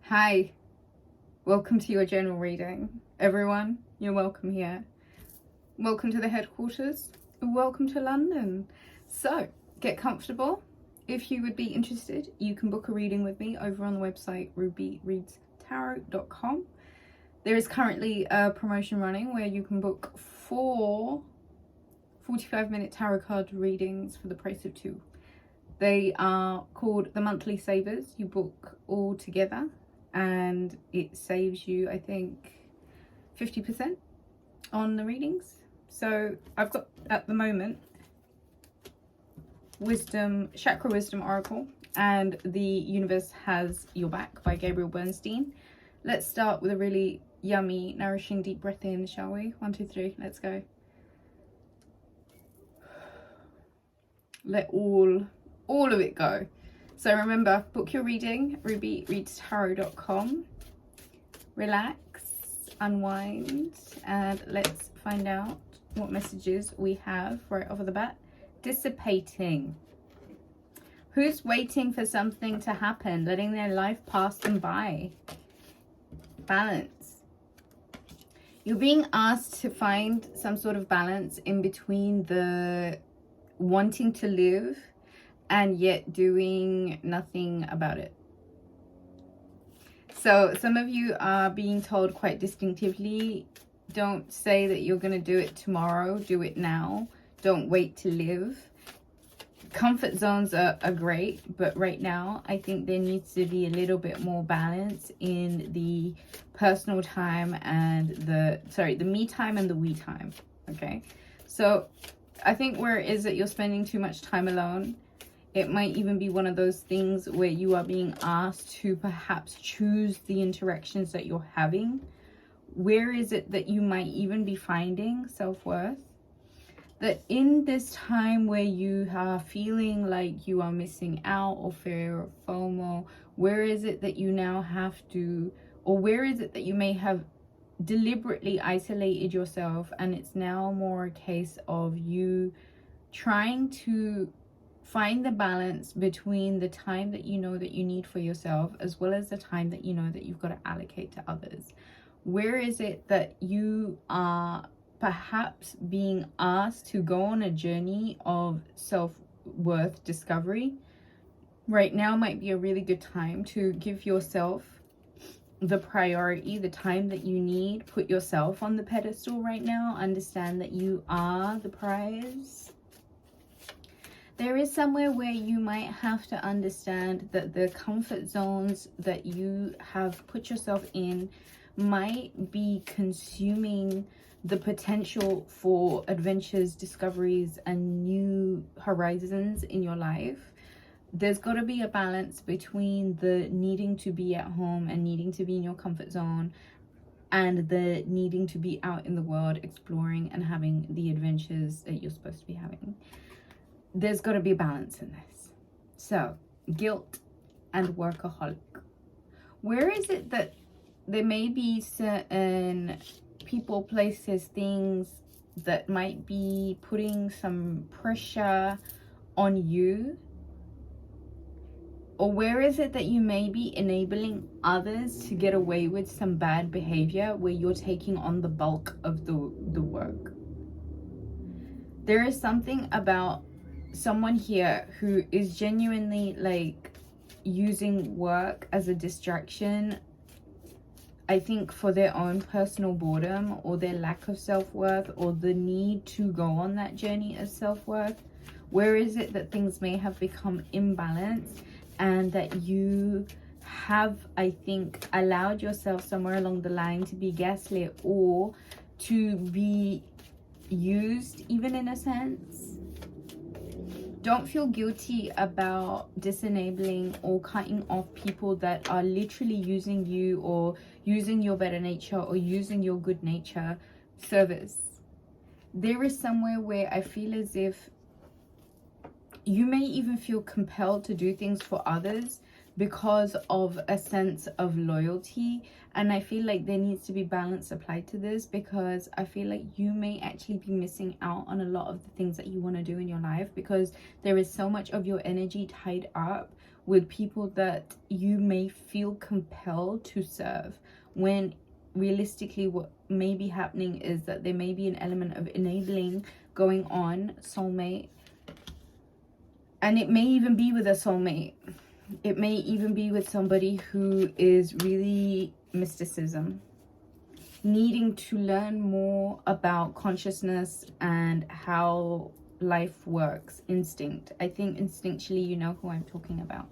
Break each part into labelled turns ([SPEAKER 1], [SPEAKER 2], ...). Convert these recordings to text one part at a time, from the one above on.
[SPEAKER 1] Hi, welcome to your general reading. Everyone, you're welcome here. Welcome to the headquarters. Welcome to London. So, get comfortable. If you would be interested, you can book a reading with me over on the website rubyreadstarot.com. There is currently a promotion running where you can book 4 45-minute tarot card readings for the price of 2. They are called the monthly savers. You book all together and it saves you, I think, 50% on the readings. So I've got at the moment Chakra Wisdom Oracle and The Universe Has Your Back by Gabriel Bernstein. Let's start with a really yummy, nourishing deep breath in, shall we? 1, 2, 3, let's go. Let all of it go. So remember, book your reading, rubyreadstarot.com. Relax, unwind, and let's find out what messages we have right off the bat. Dissipating. Who's waiting for something to happen, letting their life pass them by? Balance. You're being asked to find some sort of balance in between the wanting to live and yet doing nothing about it. So some of you are being told quite distinctively, don't say that you're going to do it tomorrow, do it now. Don't wait to live. Comfort zones are great, but right now I think there needs to be a little bit more balance in the personal time and the me time and the we time. Okay, so I think where it is that you're spending too much time alone, it might even be one of those things where you are being asked to perhaps choose the interactions that you're having. Where is it that you might even be finding self-worth? That in this time where you are feeling like you are missing out or fear of FOMO, where is it that you now have to, or where is it that you may have deliberately isolated yourself, and it's now more a case of you trying to find the balance between the time that you know that you need for yourself as well as the time that you know that you've got to allocate to others? Where is it that you are perhaps being asked to go on a journey of self-worth discovery? Right now might be a really good time to give yourself the priority, the time that you need. Put yourself on the pedestal right now. Understand that you are the prize. There is somewhere where you might have to understand that the comfort zones that you have put yourself in might be consuming the potential for adventures, discoveries, and new horizons in your life. There's got to be a balance between the needing to be at home and needing to be in your comfort zone and the needing to be out in the world exploring and having the adventures that you're supposed to be having. There's got to be a balance in this. So, guilt and workaholic. Where is it that there may be certain people, places, things that might be putting some pressure on you? Or where is it that you may be enabling others to get away with some bad behavior where you're taking on the bulk of the work? There is something about someone here who is genuinely like using work as a distraction, I think, for their own personal boredom or their lack of self-worth or the need to go on that journey of self-worth. Where is it that things may have become imbalanced and that you have, I think, allowed yourself somewhere along the line to be gaslit or to be used, even in a sense? Don't feel guilty about disenabling or cutting off people that are literally using you or using your better nature or using your good nature service. There is somewhere where I feel as if you may even feel compelled to do things for others because of a sense of loyalty. And I feel like there needs to be balance applied to this, because I feel like you may actually be missing out on a lot of the things that you want to do in your life, because there is so much of your energy tied up with people that you may feel compelled to serve, when realistically what may be happening is that there may be an element of enabling going on, soulmate. And it may even be with a soulmate. It may even be with somebody who is really mysticism, needing to learn more about consciousness and how life works. Instinct. I think instinctually you know who I'm talking about.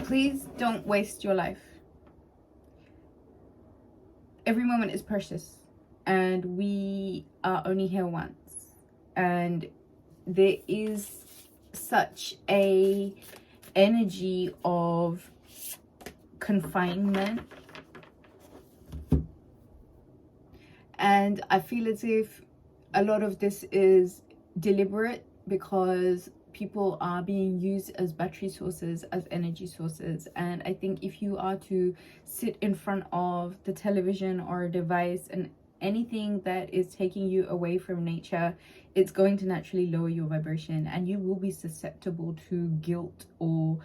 [SPEAKER 1] Please don't waste your life. Every moment is precious, and we are only here once. And there is such a energy of confinement, and I feel as if a lot of this is deliberate, because people are being used as battery sources, as energy sources. And I think if you are to sit in front of the television or a device and anything that is taking you away from nature, it's going to naturally lower your vibration, and you will be susceptible to guilt or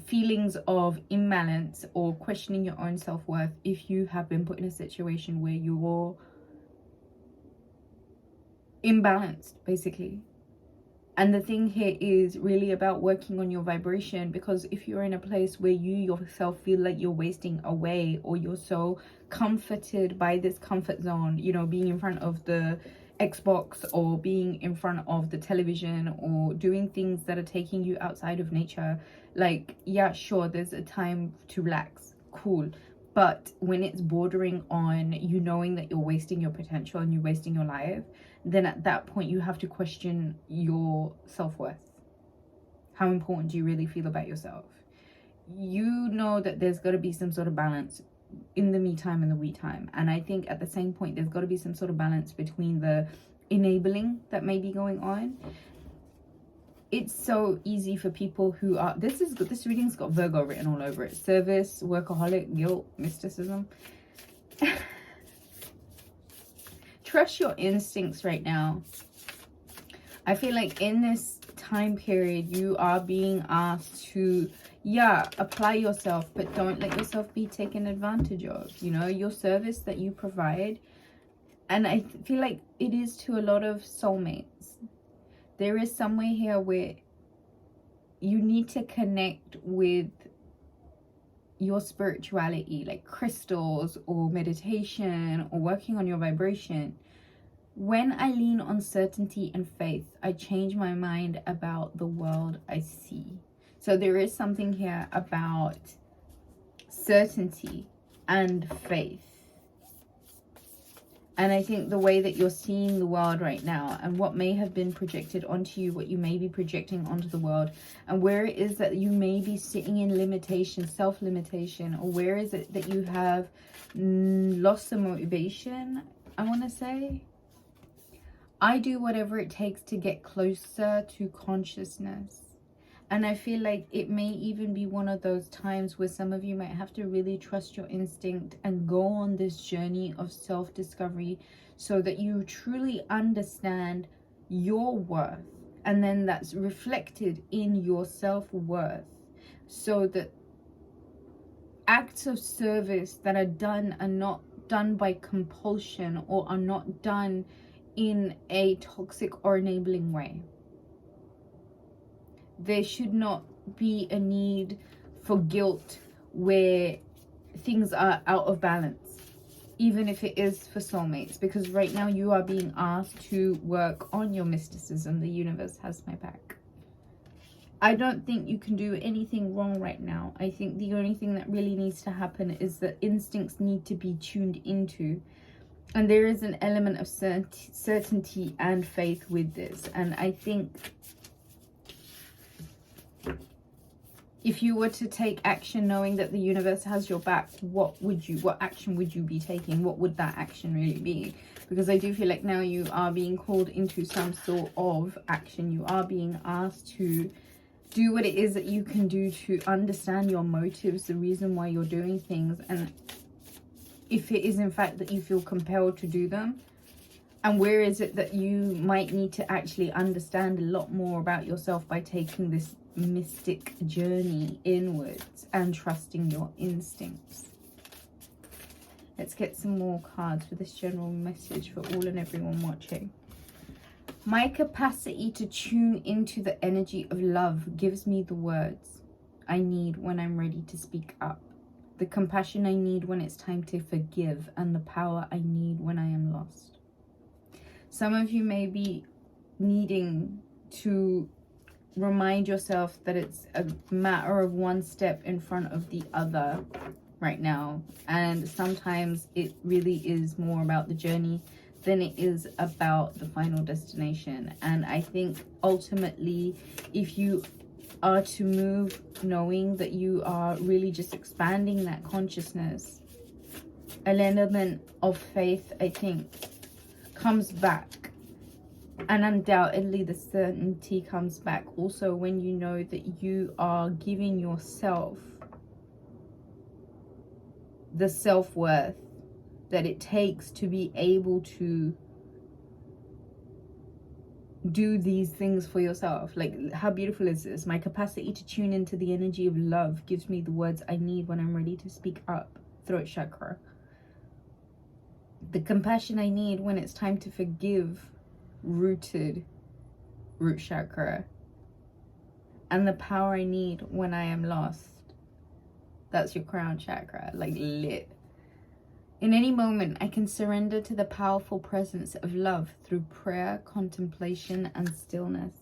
[SPEAKER 1] feelings of imbalance or questioning your own self-worth if you have been put in a situation where you're imbalanced, basically. And the thing here is really about working on your vibration, because if you're in a place where you yourself feel like you're wasting away, or you're so comforted by this comfort zone, you know, being in front of the Xbox or being in front of the television or doing things that are taking you outside of nature, like, yeah, sure, there's a time to relax, cool. But when it's bordering on you knowing that you're wasting your potential and you're wasting your life, then at that point you have to question your self-worth. How important do you really feel about yourself? You know that there's got to be some sort of balance in the me time and the we time. And I think at the same point, there's got to be some sort of balance between the enabling that may be going on. It's so easy for people who are, this reading's got Virgo written all over it. Service, workaholic, guilt, mysticism. Trust your instincts right now. I feel like in this time period, you are being asked to, yeah, apply yourself, but don't let yourself be taken advantage of. You know, your service that you provide. And I feel like it is to a lot of soulmates. There is somewhere here where you need to connect with your spirituality, like crystals or meditation or working on your vibration. When I lean on certainty and faith, I change my mind about the world I see. So there is something here about certainty and faith. And I think the way that you're seeing the world right now, and what may have been projected onto you, what you may be projecting onto the world, and where it is that you may be sitting in limitation, self-limitation, or where is it that you have lost the motivation, I want to say. I do whatever it takes to get closer to consciousness. And I feel like it may even be one of those times where some of you might have to really trust your instinct and go on this journey of self-discovery, so that you truly understand your worth, and then that's reflected in your self-worth, so that acts of service that are done are not done by compulsion, or are not done in a toxic or enabling way. There should not be a need for guilt where things are out of balance, even if it is for soulmates, because right now you are being asked to work on your mysticism. The universe has my back. I don't think you can do anything wrong right now. I think the only thing that really needs to happen is that instincts need to be tuned into. And there is an element of certainty and faith with this. And I think if you were to take action knowing that the universe has your back, what action would you be taking? What would that action really be? Because I do feel like now you are being called into some sort of action. You are being asked to do what it is that you can do to understand your motives, the reason why you're doing things. And if it is in fact that you feel compelled to do them, And where is it that you might need to actually understand a lot more about yourself by taking this mystic journey inwards and trusting your instincts? Let's get some more cards for this general message for all and everyone watching. My capacity to tune into the energy of love gives me the words I need when I'm ready to speak up, the compassion I need when it's time to forgive, and the power I need when I am lost. Some of you may be needing to remind yourself that it's a matter of one step in front of the other right now. And sometimes it really is more about the journey than it is about the final destination. And I think ultimately, if you are to move knowing that you are really just expanding that consciousness, an element of faith, I think, comes back. And undoubtedly the certainty comes back also when you know that you are giving yourself the self-worth that it takes to be able to do these things for yourself. Like, how beautiful is this? My capacity to tune into the energy of love gives me the words I need when I'm ready to speak up. Throat chakra. The compassion I need when it's time to forgive. Rooted. Root chakra. And the power I need when I am lost. That's your crown chakra. Like, lit. In any moment, I can surrender to the powerful presence of love through prayer, contemplation, and stillness.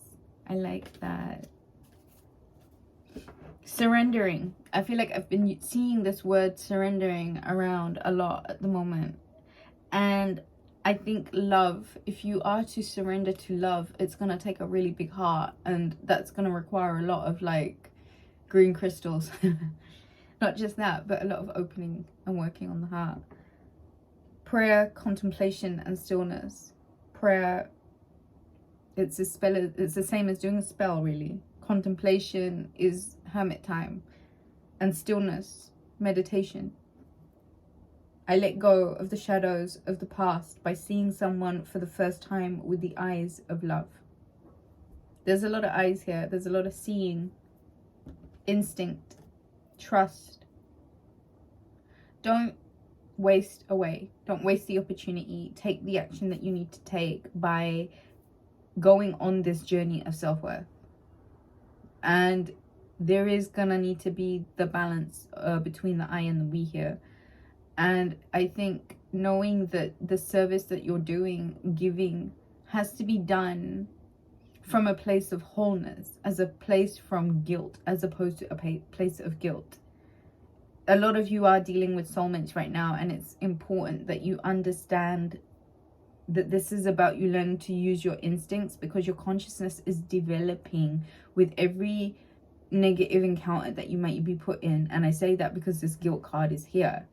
[SPEAKER 1] I like that. Surrendering. I feel like I've been seeing this word surrendering around a lot at the moment. And I think love, if you are to surrender to love, it's going to take a really big heart. And that's going to require a lot of, like, green crystals. Not just that, but a lot of opening and working on the heart. Prayer, contemplation, and stillness. Prayer, it's a spell. It's the same as doing a spell, really. Contemplation is hermit time. And stillness, meditation. I let go of the shadows of the past by seeing someone for the first time with the eyes of love. There's a lot of eyes here. There's a lot of seeing, instinct, trust. Don't waste away. Don't waste the opportunity. Take the action that you need to take by going on this journey of self-worth. And there is gonna need to be the balance between the I and the we here. And I think knowing that the service that you're doing, giving, has to be done from a place of wholeness, as a place from guilt, as opposed to a place of guilt. A lot of you are dealing with soulmates right now, and it's important that you understand that this is about you learning to use your instincts, because your consciousness is developing with every negative encounter that you might be put in. And I say that because this guilt card is here.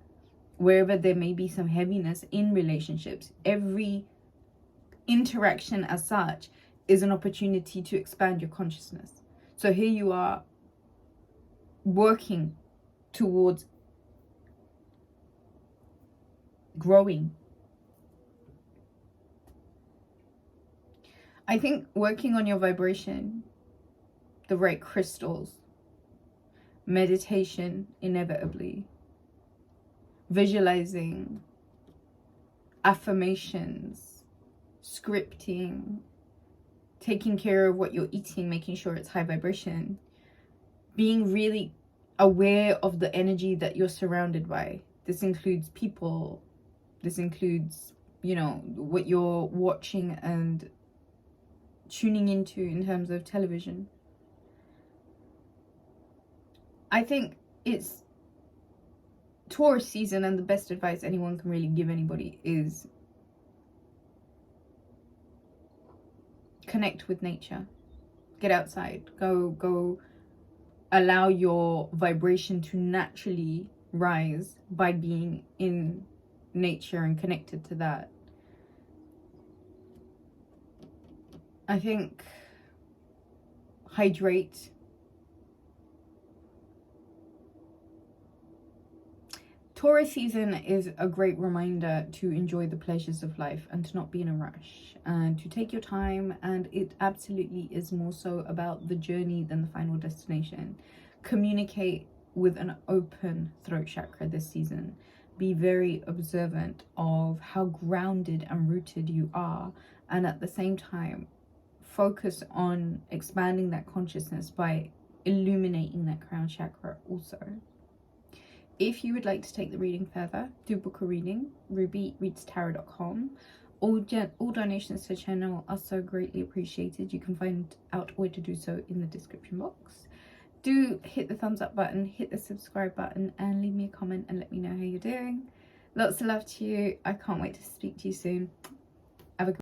[SPEAKER 1] Wherever there may be some heaviness in relationships, every interaction as such is an opportunity to expand your consciousness. So here you are working towards growing. I think working on your vibration, the right crystals, meditation inevitably, visualizing, affirmations, scripting, taking care of what you're eating, making sure it's high vibration, being really aware of the energy that you're surrounded by. This includes people. This includes, you know, what you're watching and tuning into in terms of television. I think it's Taurus season, and the best advice anyone can really give anybody is connect with nature. Get outside. Go allow your vibration to naturally rise by being in nature and connected to that. I think hydrate. Taurus season is a great reminder to enjoy the pleasures of life and to not be in a rush and to take your time, and it absolutely is more so about the journey than the final destination. Communicate with an open throat chakra this season. Be very observant of how grounded and rooted you are, and at the same time focus on expanding that consciousness by illuminating that crown chakra also. If you would like to take the reading further, do book a reading, rubyreadstarot.com. All donations to the channel are so greatly appreciated. You can find out where to do so in the description box. Do hit the thumbs up button, hit the subscribe button, and leave me a comment and let me know how you're doing. Lots of love to you. I can't wait to speak to you soon.